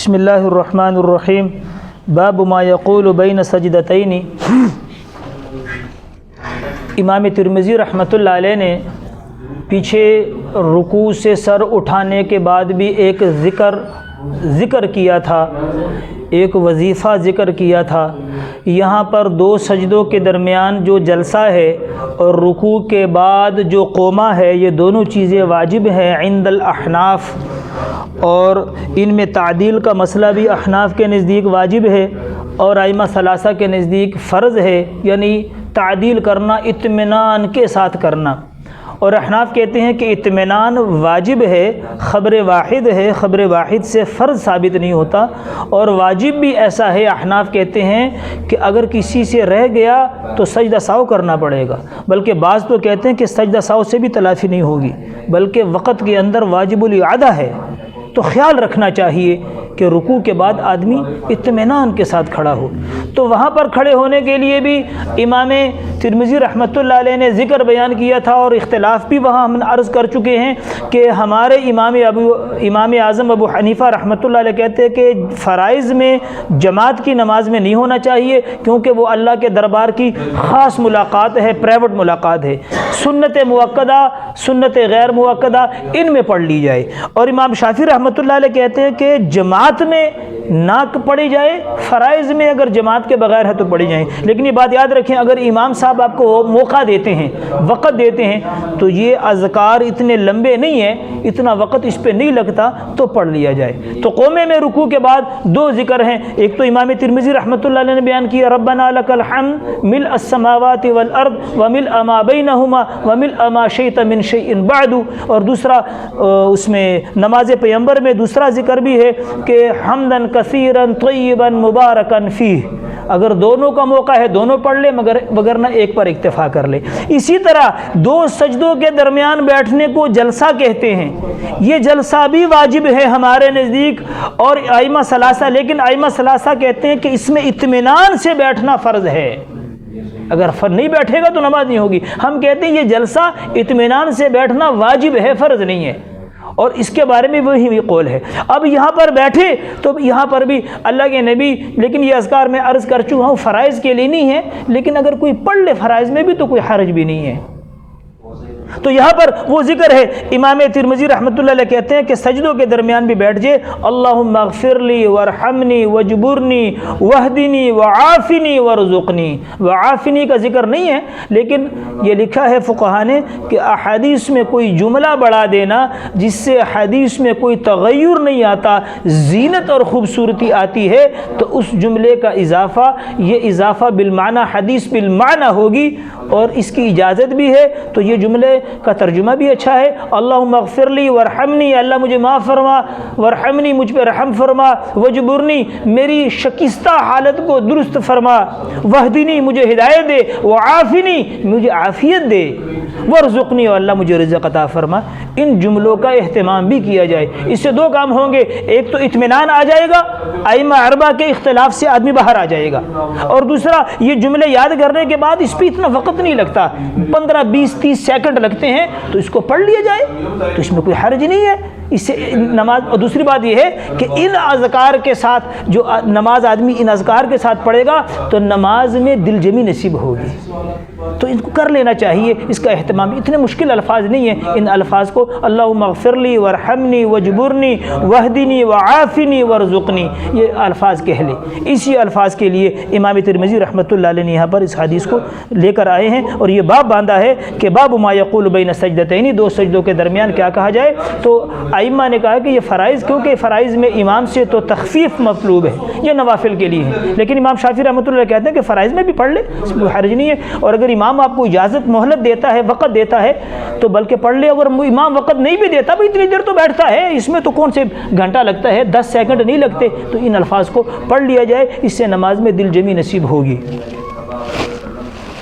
بسم اللہ الرحمن الرحیم باب ما یقول بین سجدتین۔ امام ترمذی رحمۃ اللہ علیہ نے پیچھے رکوع سے سر اٹھانے کے بعد بھی ایک ذکر کیا تھا، ایک وظیفہ ذکر کیا تھا۔ یہاں پر دو سجدوں کے درمیان جو جلسہ ہے اور رکوع کے بعد جو قومہ ہے، یہ دونوں چیزیں واجب ہیں عند الاحناف، اور ان میں تعدیل کا مسئلہ بھی احناف کے نزدیک واجب ہے اور ائمہ ثلاثہ کے نزدیک فرض ہے، یعنی تعدیل کرنا اطمینان کے ساتھ کرنا۔ اور احناف کہتے ہیں کہ اطمینان واجب ہے، خبر واحد ہے، خبر واحد سے فرض ثابت نہیں ہوتا، اور واجب بھی ایسا ہے، احناف کہتے ہیں کہ اگر کسی سے رہ گیا تو سجدہ سہو کرنا پڑے گا، بلکہ بعض تو کہتے ہیں کہ سجدہ سہو سے بھی تلافی نہیں ہوگی، بلکہ وقت کے اندر واجب الاعادہ ہے۔ تو خیال رکھنا چاہیے کہ رکوع کے بعد آدمی اطمینان کے ساتھ کھڑا ہو۔ تو وہاں پر کھڑے ہونے کے لیے بھی امام ترمذی رحمۃ اللہ علیہ نے ذکر بیان کیا تھا، اور اختلاف بھی وہاں ہم عرض کر چکے ہیں کہ ہمارے امام اعظم ابو حنیفہ رحمۃ اللہ علیہ کہتے ہیں کہ فرائض میں جماعت کی نماز میں نہیں ہونا چاہیے، کیونکہ وہ اللہ کے دربار کی خاص ملاقات ہے، پرائیویٹ ملاقات ہے۔ سنت موقدہ، سنت غیر موقدہ ان میں پڑھ لی جائے۔ اور امام شافعی رحمۃ اللہ علیہ کہتے ہیں کہ جماعت میں نہ پڑھی جائے، فرائض میں اگر جماعت کے بغیر ہے تو پڑھی جائیں، لیکن یہ بات یاد رکھیں اگر امام صاحب آپ کو موقع دیتے ہیں، وقت دیتے ہیں، تو یہ اذکار اتنے لمبے نہیں ہیں، اتنا وقت اس پہ نہیں لگتا، تو پڑھ لیا جائے۔ تو قومے میں رکوع کے بعد دو ذکر ہیں، ایک تو امام ترمذی رحمۃ اللہ علیہ نے بیان کیا ربنا لک الحمد ملء السماوات والارض وملء ما بینہما وملء ما شئت من شیء بعد، اور دوسرا اس میں نماز پیغمبر میں دوسرا ذکر بھی ہے کہ حمدن کثیرا طیبا مبارکا فیہ، اگر دونوں کا موقع ہے دونوں پڑھ لے، وگرنہ ایک پر اکتفا کر لے۔ اسی طرح دو سجدوں کے درمیان بیٹھنے کو جلسہ کہتے ہیں، یہ جلسہ بھی واجب ہے ہمارے نزدیک اور ائمہ ثلاثہ، لیکن ائمہ ثلاثہ کہتے ہیں کہ اس میں اطمینان سے بیٹھنا فرض ہے، اگر نہیں بیٹھے گا تو نماز نہیں ہوگی۔ ہم کہتے ہیں یہ جلسہ اطمینان سے بیٹھنا واجب ہے، فرض نہیں ہے، اور اس کے بارے میں وہی قول ہے۔ اب یہاں پر بیٹھے تو یہاں پر بھی اللہ کے نبی، لیکن یہ اذکار میں عرض کر چکا ہوں فرائض کے لیے نہیں ہے، لیکن اگر کوئی پڑھ لے فرائض میں بھی تو کوئی حرج بھی نہیں ہے۔ تو یہاں پر وہ ذکر ہے، امام ترمذی رحمۃ اللہ علیہ کہتے ہیں کہ سجدوں کے درمیان بھی بیٹھ جائے، اللہم اغفر لی وارحمنی وجبرنی واہدنی وعافنی وارزقنی۔ وعافنی کا ذکر نہیں ہے، لیکن یہ لکھا ہے فقہا نے کہ احادیث میں کوئی جملہ بڑھا دینا جس سے حدیث میں کوئی تغیر نہیں آتا، زینت اور خوبصورتی آتی ہے، تو اس جملے کا اضافہ، یہ اضافہ بالمعنی، حدیث بالمعنی ہوگی، اور اس کی اجازت بھی ہے، تو یہ جملے کا ترجمہ بھی اچھا ہے، اللہم اغفر لی وارحمنی، اللہ مجھے معاف فرما، وارحمنی مجھ پہ رحم فرما، وجبرنی میری شکستہ حالت کو درست فرما، وہدنی مجھے ہدایت دے، وعافنی مجھے عافیت دے، وارزقنی اور اللہ مجھے رزق عطا فرما۔ ان جملوں کا اہتمام بھی کیا جائے، اس سے دو کام ہوں گے، ایک تو اطمینان آ جائے گا، ائمہ اربعہ کے اختلاف سے آدمی باہر آ جائے گا، اور دوسرا یہ جملے یاد کرنے کے بعد اس پہ اتنا وقت نہیں لگتا، 15 20 30 سیکنڈ لگتے ہیں، تو اس کو پڑھ لیا جائے تو اس میں کوئی حرج نہیں ہے، اس سے نماز۔ اور دوسری بات یہ ہے کہ ان اذکار کے ساتھ جو نماز آدمی ان اذکار کے ساتھ پڑھے گا تو نماز میں دل جمی نصیب ہوگی، تو ان کو کر لینا چاہیے، اس کا اہتمام۔ اتنے مشکل الفاظ نہیں ہیں، ان الفاظ کو اللہم اغفر لی وارحمنی وجبرنی واہدنی وعافنی وارزقنی، یہ الفاظ کہہ لیں۔ اسی الفاظ کے لیے امام ترمذی رحمۃ اللہ علیہ نے یہاں پر اس حدیث کو لے کر آئے ہیں، اور یہ باب باندھا ہے کہ باب ما یقول بین سجدتین، دو سجدوں کے درمیان کیا کہا جائے۔ تو ائمہ نے کہا کہ یہ فرائض، کیونکہ فرائض میں امام سے تو تخفیف مطلوب ہے، یہ نوافل کے لیے ہے، لیکن امام شافعی رحمۃ اللہ کہتے ہیں کہ فرائض میں بھی پڑھ لے، اس میں حرج نہیں ہے، اور اگر امام آپ کو اجازت مہلت دیتا ہے، وقت دیتا ہے، تو بلکہ پڑھ لے۔ اگر امام وقت نہیں بھی دیتا، بھی اتنی دیر تو بیٹھتا ہے، اس میں تو کون سے گھنٹہ لگتا ہے، 10 سیکنڈ نہیں لگتے، تو ان الفاظ کو پڑھ لیا جائے، اس سے نماز میں دل جمی نصیب ہوگی۔